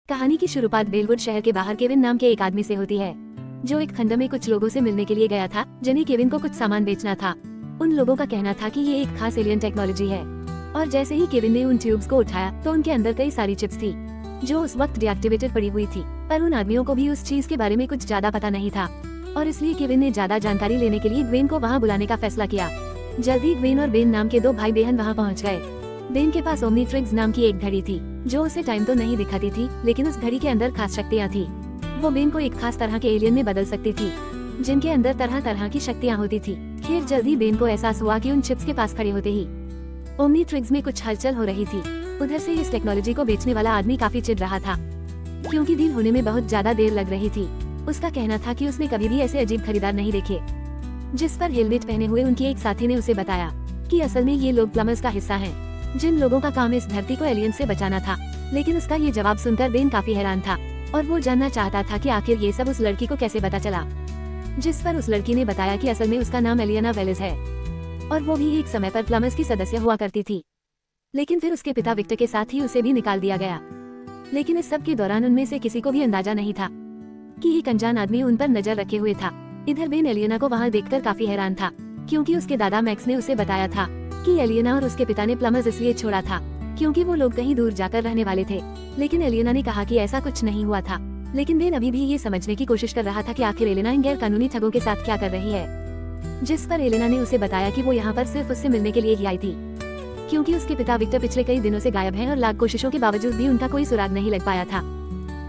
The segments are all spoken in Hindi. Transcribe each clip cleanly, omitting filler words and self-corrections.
कहानी की शुरुआत बेलवुड शहर के बाहर केविन नाम के एक आदमी से होती है, जो एक खंड में कुछ लोगों से मिलने के लिए गया था, जिन्हें केविन को कुछ सामान बेचना था। उन लोगों का कहना था कि ये एक खास एलियन टेक्नोलॉजी है, और जैसे ही केविन ने उन ट्यूब्स को उठाया तो उनके अंदर कई सारी चिप्स थी, जो उस वक्त डीएक्टिवेटेड पड़ी हुई थी। पर उन आदमियों को भी उस चीज के बारे में कुछ ज्यादा पता नहीं था, और इसलिए केविन ने ज्यादा जानकारी लेने के लिए ग्वेन को वहाँ बुलाने का फैसला किया। जल्दी ग्वेन और बेन नाम के दो भाई बहन वहाँ पहुँच गए। बेन के पास ओमनीट्रिक्स नाम की एक घड़ी थी, जो उसे टाइम तो नहीं दिखाती थी, लेकिन उस घड़ी के अंदर खास शक्तियाँ थी। वो बेन को एक खास तरह के एलियन में बदल सकती थी, जिनके अंदर तरह तरह की शक्तियाँ होती थी। खैर जल्दी बेन को एहसास हुआ कि उन चिप्स के पास खड़े होते ही ओमनीट्रिक्स में कुछ हलचल हो रही थी। उधर से इस टेक्नोलॉजी को बेचने वाला आदमी काफी चिढ़ रहा था, क्योंकि डील होने में बहुत ज्यादा देर लग रही थी। उसका कहना था कि उसने कभी भी ऐसे अजीब खरीदार नहीं देखे। जिस पर हेलमेट पहने हुए उनके एक साथी ने उसे बताया कि असल में ये लोग प्लम्बर्स का हिस्सा हैं, जिन लोगों का काम इस धरती को एलियन से बचाना था। लेकिन उसका ये जवाब सुनकर बेन काफी हैरान था, और वो जानना चाहता था कि आखिर ये सब उस लड़की को कैसे पता चला। जिस पर उस लड़की ने बताया कि असल में उसका नाम एलियना वेलिस है, और वो भी एक समय पर प्लम्बर्स की सदस्य हुआ करती थी। लेकिन फिर उसके पिता विक्टर के साथ ही उसे भी निकाल दिया गया। लेकिन इस सब के दौरान उनमें से किसी को भी अंदाजा नहीं था कि एक अनजान आदमी उन पर नजर रखे हुए था। इधर बेन एलियना को वहाँ देखकर काफी हैरान था, क्योंकि उसके दादा मैक्स ने उसे बताया था कि एलियना और उसके पिता ने प्लम्बर्स इसलिए छोड़ा था क्योंकि वो लोग कहीं दूर जाकर रहने वाले थे। लेकिन एलियना ने कहा कि ऐसा कुछ नहीं हुआ था। लेकिन बेन अभी भी ये समझने की कोशिश कर रहा था कि आखिर एलियना इन गैर कानूनी ठगों के साथ क्या कर रही है। जिस पर एलियना ने उसे बताया कि वो यहाँ पर सिर्फ उससे मिलने के लिए ही आई थी, क्योंकि उसके पिता विक्टर पिछले कई दिनों से गायब हैं और लाख कोशिशों के बावजूद भी उनका कोई सुराग नहीं लग पाया था।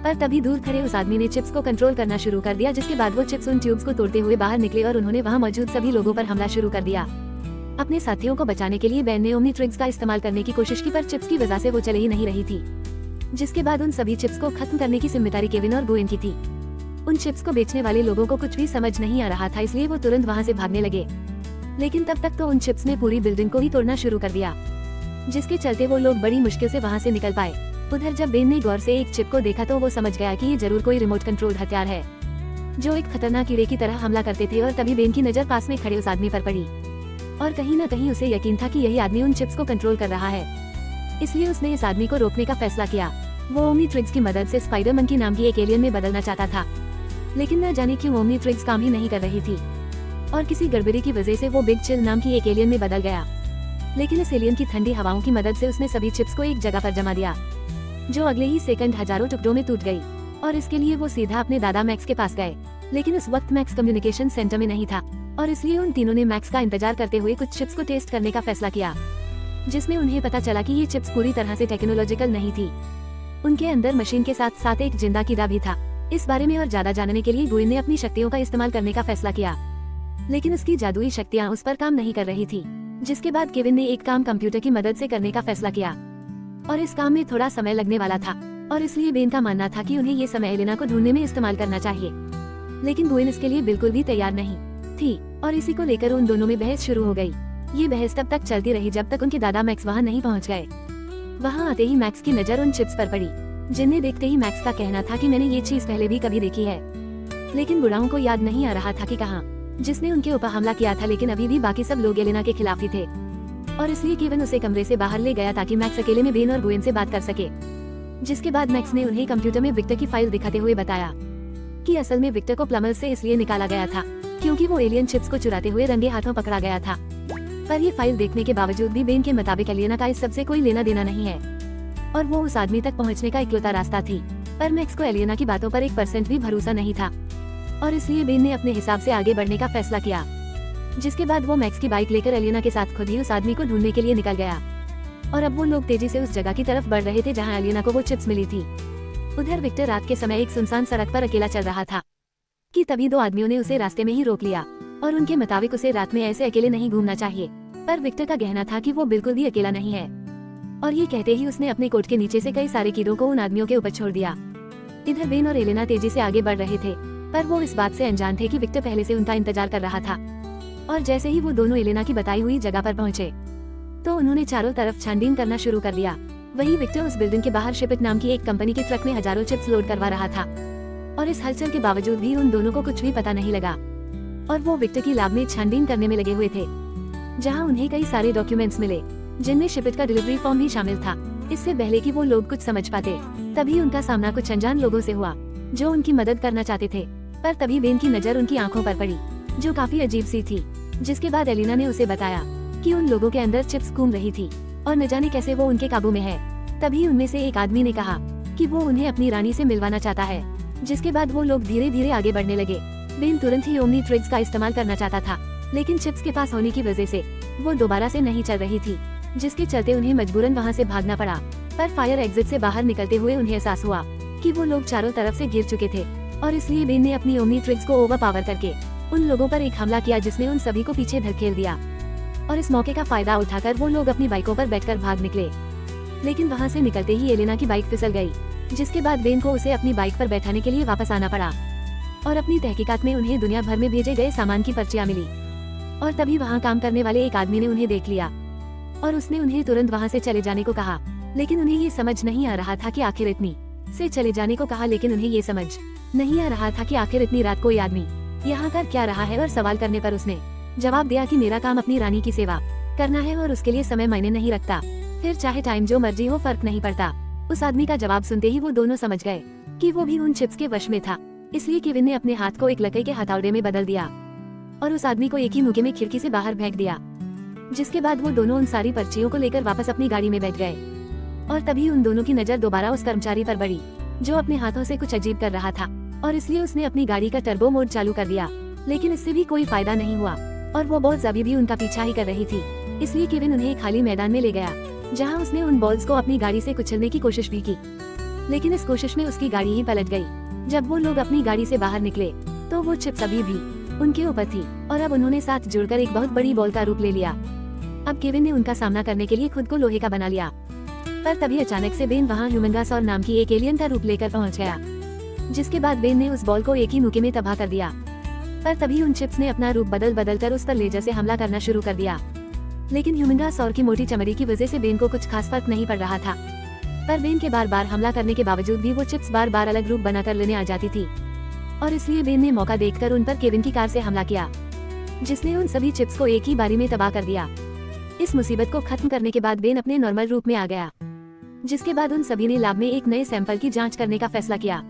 पर तभी दूर खड़े उस आदमी ने चिप्स को कंट्रोल करना शुरू कर दिया, जिसके बाद वो चिप्स उन ट्यूब्स को तोड़ते हुए बाहर निकले और उन्होंने वहाँ मौजूद सभी लोगों पर हमला शुरू कर दिया। अपने साथियों को बचाने के लिए बेन ने ओमनीट्रिक्स का इस्तेमाल करने की कोशिश की, पर चिप्स की वजह से वो चले ही नहीं रही थी। जिसके बाद उन सभी चिप्स को खत्म करने की जिम्मेदारी केविन और ग्वेन की थी। उन चिप्स को बेचने वाले लोगों को कुछ भी समझ नहीं आ रहा था, इसलिए वो तुरंत वहाँ से भागने लगे। लेकिन तब तक तो उन चिप्स ने पूरी बिल्डिंग को ही तोड़ना शुरू कर दिया, जिसके चलते वो लोग बड़ी मुश्किल से वहाँ से निकल पाए। उधर जब बेन ने गौर से एक चिप को देखा तो वो समझ गया कि ये जरूर कोई रिमोट कंट्रोल हथियार है, जो एक खतरनाक कीड़े की तरह हमला करते थे। और तभी बेन की नजर पास में खड़े उस आदमी पर पड़ी, और कहीं न कहीं उसे यकीन था कि यही आदमी उन चिप्स को कंट्रोल कर रहा है। इसलिए उसने इस आदमी को रोकने का फैसला किया। वो ओमनीट्रिक्स की मदद से स्पाइडर मंकी नाम की एक एलियन में बदलना चाहता था, लेकिन न जाने क्यों ओमनीट्रिक्स काम ही नहीं कर रही थी, और किसी गड़बड़ी की वजह से वो बिग चिल नाम की एक एलियन में बदल गया। लेकिन इस एलियन की ठंडी हवाओं की मदद से उसने सभी चिप्स को एक जगह पर जमा दिया, जो अगले ही सेकंड हजारों टुकड़ों में टूट गई। और इसके लिए वो सीधा अपने दादा मैक्स के पास गए। लेकिन उस वक्त मैक्स कम्युनिकेशन सेंटर में नहीं था, और इसलिए उन तीनों ने मैक्स का इंतजार करते हुए कुछ चिप्स को टेस्ट करने का फैसला किया, जिसमें उन्हें पता चला कि ये चिप्स पूरी तरह से टेक्नोलॉजिकल नहीं थी। उनके अंदर मशीन के साथ साथ एक जिंदा कीड़ा भी था। इस बारे में और ज्यादा जानने के लिए ग्वेन ने अपनी शक्तियों का इस्तेमाल करने का फैसला किया, लेकिन उसकी जादुई शक्तियाँ उस पर काम नहीं कर रही थी। जिसके बाद केविन ने एक काम कंप्यूटर की मदद से करने का फैसला किया, और इस काम में थोड़ा समय लगने वाला था, और इसलिए बेन का मानना था कि उन्हें ये समय एलिना को ढूंढने में इस्तेमाल करना चाहिए। लेकिन ग्वेन इसके लिए बिल्कुल भी तैयार नहीं थी, और इसी को लेकर उन दोनों में बहस शुरू हो गई। ये बहस तब तक चलती रही जब तक उनके दादा मैक्स वहाँ नहीं पहुँच गए। वहाँ आते ही मैक्स की नजर उन चिप्स पर पड़ी, जिन्हें देखते ही मैक्स का कहना था कि मैंने ये चीज पहले भी कभी देखी है। लेकिन बुढ़ाओं को याद नहीं आ रहा था कि कहाँ जिसने उनके ऊपर हमला किया था। लेकिन अभी भी बाकी सब लोग एलिना के खिलाफ ही थे, और इसलिए केविन उसे कमरे से बाहर ले गया ताकि मैक्स अकेले में बेन और ग्वेन से बात कर सके। जिसके बाद मैक्स ने उन्हें कंप्यूटर में विक्टर की फाइल दिखाते हुए बताया कि असल में विक्टर को प्लम्बर्स से इसलिए निकाला गया था क्योंकि वो एलियन चिप्स को चुराते हुए रंगे हाथों पकड़ा गया था। पर ये फाइल देखने के बावजूद भी बेन के मुताबिक एलियना का इस सबसे कोई लेना देना नहीं है, और वो उस आदमी तक पहुंचने का इकलौता रास्ता थी। पर मैक्स को एलियना की बातों पर 1% भी भरोसा नहीं था, और इसलिए बेन ने अपने हिसाब से आगे बढ़ने का फैसला किया। जिसके बाद वो मैक्स की बाइक लेकर एलियना के साथ खुद ही उस आदमी को ढूंढने के लिए निकल गया, और अब वो लोग तेजी से उस जगह की तरफ बढ़ रहे थे जहाँ एलियना को वो चिप्स मिली थी। उधर विक्टर रात के समय एक सुनसान सड़क पर अकेला चल रहा था कि तभी दो आदमियों ने उसे रास्ते में ही रोक लिया, और उनके मुताबिक उसे रात में ऐसे अकेले नहीं घूमना चाहिए। पर विक्टर का कहना था कि वो बिल्कुल भी अकेला नहीं है, और ये कहते ही उसने अपने कोट के नीचे से कई सारे कीड़ों को उन आदमियों के ऊपर छोड़ दिया। इधर बेन और एलिना तेजी से आगे बढ़ रहे थे, पर वो इस बात से अनजान थे कि विक्टर पहले से उनका इंतजार कर रहा था। और जैसे ही वो दोनों एलिना की बताई हुई जगह पर पहुंचे तो उन्होंने चारों तरफ छानबीन करना शुरू कर दिया। वहीं विक्टर उस बिल्डिंग के बाहर शिपिट नाम की एक कंपनी के ट्रक में हजारों चिप्स लोड करवा रहा था, और इस हलचल के बावजूद भी उन दोनों को कुछ भी पता नहीं लगा, और वो विक्टर की लैब में छानबीन करने में लगे हुए थे, जहाँ उन्हें कई सारे डॉक्यूमेंट्स मिले, जिनमें शिपिट का डिलीवरी फॉर्म भी शामिल था। इससे पहले कि वो लोग कुछ समझ पाते, तभी उनका सामना कुछ अनजान लोगों से हुआ जो उनकी मदद करना चाहते थे। पर तभी बेन की नजर उनकी आंखों पर पड़ी जो काफी अजीब सी थी। जिसके बाद एलिना ने उसे बताया कि उन लोगों के अंदर चिप्स घूम रही थी और न जाने कैसे वो उनके काबू में है। तभी उनमें से एक आदमी ने कहा कि वो उन्हें अपनी रानी से मिलवाना चाहता है। जिसके बाद वो लोग धीरे धीरे आगे बढ़ने लगे। बेन तुरंत ही ओमनी ट्रिक्स का इस्तेमाल करना चाहता था, लेकिन चिप्स के पास होने की वजह से वो दोबारा से नहीं चल रही थी, जिसके चलते उन्हें मजबूरन वहाँ से भागना पड़ा। पर फायर एग्जिट से बाहर निकलते हुए उन्हें एहसास हुआ कि वो लोग चारों तरफ से घिर चुके थे और इसलिए बेन ने अपनी ओमनी ट्रिक्स को ओवर पावर करके उन लोगों पर एक हमला किया जिसने उन सभी को पीछे धकेल दिया। और इस मौके का फायदा उठाकर वो लोग अपनी बाइकों पर बैठकर भाग निकले। लेकिन वहाँ से निकलते ही एलेना की बाइक फिसल गई, जिसके बाद बेन को उसे अपनी बाइक पर बैठाने के लिए वापस आना पड़ा। और अपनी तहकीकात में उन्हें दुनिया भर में भेजे गए सामान की पर्चियां मिली। और तभी वहाँ काम करने वाले एक आदमी ने उन्हें देख लिया और उसने उन्हें तुरंत वहाँ से चले जाने को कहा। लेकिन उन्हें ये समझ नहीं आ रहा था कि आखिर इतनी से चले जाने को कहा, लेकिन उन्हें ये समझ नहीं आ रहा था कि आखिर इतनी रात कोई आदमी यहाँ कर क्या रहा है। और सवाल करने पर उसने जवाब दिया कि मेरा काम अपनी रानी की सेवा करना है और उसके लिए समय मायने नहीं रखता, फिर चाहे टाइम जो मर्जी हो फर्क नहीं पड़ता। उस आदमी का जवाब सुनते ही वो दोनों समझ गए कि वो भी उन चिप्स के वश में था। इसलिए केविन ने अपने हाथ को एक लकड़ी के हथौड़े में बदल दिया और उस आदमी को एक ही मौके में खिड़की से बाहर फेंक दिया। जिसके बाद वो दोनों उन सारी पर्चियों को लेकर वापस अपनी गाड़ी में बैठ गए। और तभी उन दोनों की नजर दोबारा उस कर्मचारी पर पड़ी जो अपने हाथों से कुछ अजीब कर रहा था और इसलिए उसने अपनी गाड़ी का टर्बो मोड चालू कर दिया। लेकिन इससे भी कोई फायदा नहीं हुआ और वो बॉल्स अभी भी उनका पीछा ही कर रही थी। इसलिए केविन उन्हें एक खाली मैदान में ले गया जहां उसने उन बॉल्स को अपनी गाड़ी से कुचलने की कोशिश भी की, लेकिन इस कोशिश में उसकी गाड़ी ही पलट गई। जब वो लोग अपनी गाड़ी से बाहर निकले तो वो चिप्स अभी भी उनके ऊपर थी और अब उन्होंने साथ जुड़कर एक बहुत बड़ी बॉल का रूप ले लिया। अब केविन ने उनका सामना करने के लिए खुद को लोहे का बना लिया। पर तभी अचानक से बेन वहाँ ह्यूमंगासौर नाम की एक एलियन का रूप लेकर पहुँच गया। जिसके बाद बेन ने उस बॉल को एक ही मौके में तबाह कर दिया। पर तभी उन चिप्स ने अपना रूप बदल कर उस पर लेजर से हमला करना शुरू कर दिया। लेकिन ह्यूमंगासौर की मोटी चमड़ी की वजह से बेन को कुछ खास फर्क नहीं पड़ रहा था। पर बेन के बार बार हमला करने के बावजूद भी वो चिप्स बार बार अलग रूप बनाकर लेने आ जाती थी और इसलिए बेन ने मौका देखकर उन पर केविन की कार से हमला किया, जिसने उन सभी चिप्स को एक ही बारी में तबाह कर दिया। इस मुसीबत को खत्म करने के बाद बेन अपने नॉर्मल रूप में आ गया। जिसके बाद उन सभी ने लैब में एक नए सैंपल की जांच करने का फैसला किया।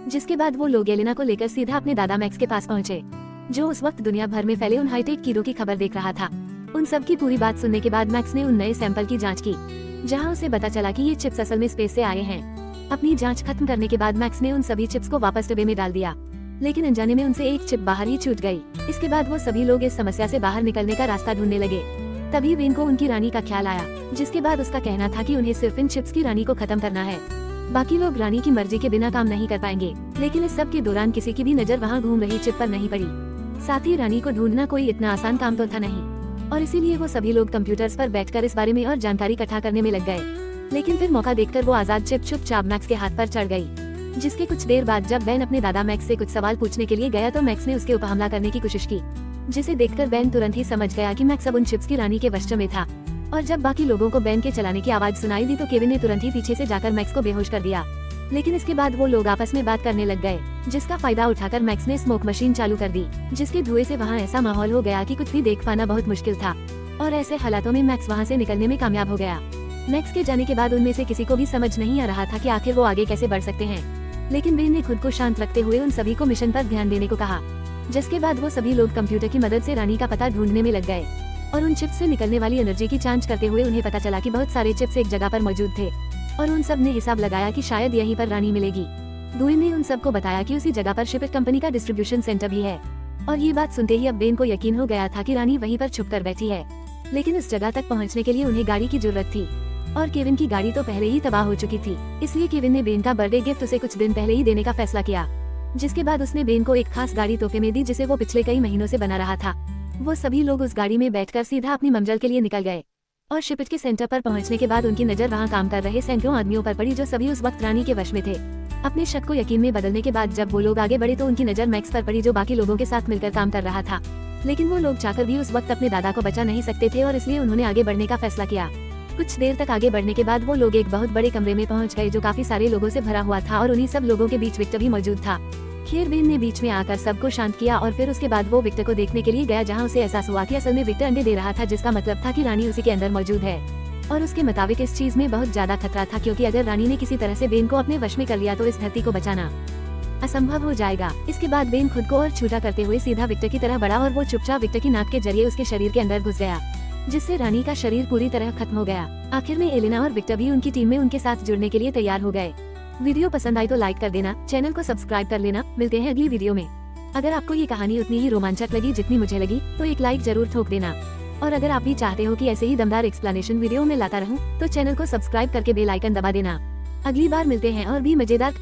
जिसके बाद वो लोग एलेना को लेकर सीधा अपने दादा मैक्स के पास पहुंचे, जो उस वक्त दुनिया भर में फैले उन हाईटेक कीड़ों की खबर देख रहा था। उन सब की पूरी बात सुनने के बाद मैक्स ने उन नए सैंपल की जांच की, जहां उसे पता चला कि ये चिप्स असल में स्पेस से आए हैं। अपनी जांच खत्म करने के बाद मैक्स ने उन सभी चिप्स को वापस डिब्बे में डाल दिया, लेकिन अनजाने में उनसे एक चिप बाहर ही छूट गई। इसके बाद वो सभी लोग इस समस्या से बाहर निकलने का रास्ता ढूंढने लगे। तभी बेन को उनकी रानी का ख्याल आया, जिसके बाद उसका कहना था कि उन्हें सिर्फ इन चिप्स की रानी को खत्म करना है। बाकी लोग रानी की मर्जी के बिना काम नहीं कर पाएंगे। लेकिन इस सब के दौरान किसी की भी नजर वहाँ घूम रही चिप पर नहीं पड़ी। साथ ही रानी को ढूंढना कोई इतना आसान काम तो था नहीं और इसीलिए वो सभी लोग कंप्यूटर्स पर बैठकर इस बारे में और जानकारी इकट्ठा करने में लग गए। लेकिन फिर मौका देखकर वो आजाद चिप चुपचाप मैक्स के हाथ पर चढ़ गई। जिसके कुछ देर बाद जब बेन अपने दादा मैक्स से कुछ सवाल पूछने के लिए गया तो मैक्स ने उसके ऊपर हमला करने की कोशिश की, जिसे देखकर बेन तुरंत ही समझ गया कि मैक्स अब उन चिप्स की रानी के वश में था। और जब बाकी लोगों को बेन के चलाने की आवाज सुनाई दी तो केविन ने तुरंत ही पीछे से जाकर मैक्स को बेहोश कर दिया। लेकिन इसके बाद वो लोग आपस में बात करने लग गए, जिसका फायदा उठाकर मैक्स ने स्मोक मशीन चालू कर दी, जिसके धुएं से वहाँ ऐसा माहौल हो गया कि कुछ भी देख पाना बहुत मुश्किल था। और ऐसे हालातों में मैक्स वहाँ से निकलने में कामयाब हो गया। मैक्स के जाने के बाद उनमें से किसी को भी समझ नहीं आ रहा था कि आखिर वो आगे कैसे बढ़ सकते हैं। लेकिन बेन ने खुद को शांत रखते हुए उन सभी को मिशन पर ध्यान देने को कहा। जिसके बाद वो सभी लोग कंप्यूटर की मदद से रानी का पता ढूंढने में लग गए और उन चिप्स से निकलने वाली एनर्जी की जांच करते हुए उन्हें पता चला कि बहुत सारे चिप्स एक जगह पर मौजूद थे और उन सब ने हिसाब लगाया कि शायद यहीं पर रानी मिलेगी। दुइन ने उन सबको बताया कि उसी जगह पर शिपिट कंपनी का डिस्ट्रीब्यूशन सेंटर भी है और ये बात सुनते ही अब बेन को यकीन हो गया था कि रानी वहीं पर छुपकर बैठी है। लेकिन इस जगह तक पहुंचने के लिए उन्हें गाड़ी की जरूरत थी और केविन की गाड़ी तो पहले ही तबाह हो चुकी थी। इसलिए केविन ने बेन का बर्थडे गिफ्ट उसे कुछ दिन पहले ही देने का फैसला किया। जिसके बाद उसने बेन को एक खास गाड़ी तोहफे में दी जिसे वो पिछले कई महीनों से बना रहा था। वो सभी लोग उस गाड़ी में बैठकर सीधा अपनी मंजिल के लिए निकल गए और शिपिट के सेंटर पर पहुंचने के बाद उनकी नजर वहां काम कर रहे सैकड़ों आदमियों पर पड़ी, जो सभी उस वक्त रानी के वश में थे। अपने शक को यकीन में बदलने के बाद जब वो लोग आगे बढ़े तो उनकी नजर मैक्स पर पड़ी, जो बाकी लोगों के साथ मिलकर काम कर रहा था। लेकिन वो लोग चाहकर भी उस वक्त अपने दादा को बचा नहीं सकते थे और इसलिए उन्होंने आगे बढ़ने का फैसला किया। कुछ देर तक आगे बढ़ने के बाद वो लोग एक बहुत बड़े कमरे में पहुंच गए, जो काफी सारे लोगों से भरा हुआ था और उन्हीं सब लोगों के बीच विक्टर भी मौजूद था। खैर बेन ने बीच में आकर सबको शांत किया और फिर उसके बाद वो विक्टर को देखने के लिए गया, जहां उसे एहसास हुआ कि असल में विक्टर अंडे दे रहा था, जिसका मतलब था कि रानी उसी के अंदर मौजूद है। और उसके मुताबिक इस चीज में बहुत ज्यादा खतरा था, क्योंकि अगर रानी ने किसी तरह से बेन को अपने वश में कर लिया तो इस धरती को बचाना असंभव हो जाएगा। इसके बाद बेन खुद को और छोटा करते हुए सीधा विक्टर की तरह बढ़ा और वो चुपचाप विक्टर की नाक के जरिए उसके शरीर के अंदर घुस गया, जिससे रानी का शरीर पूरी तरह खत्म हो गया। आखिर में एलेना और विक्टर भी उनकी टीम में उनके साथ जुड़ने के लिए तैयार हो गए। वीडियो पसंद आई तो लाइक कर देना, चैनल को सब्सक्राइब कर लेना। मिलते हैं अगली वीडियो में। अगर आपको ये कहानी उतनी ही रोमांचक लगी जितनी मुझे लगी तो एक लाइक जरूर ठोक देना। और अगर आप भी चाहते हो कि ऐसे ही दमदार एक्सप्लेनेशन वीडियो में लाता रहूं, तो चैनल को सब्सक्राइब करके बेल आइकन दबा देना। अगली बार मिलते हैं और भी मजेदार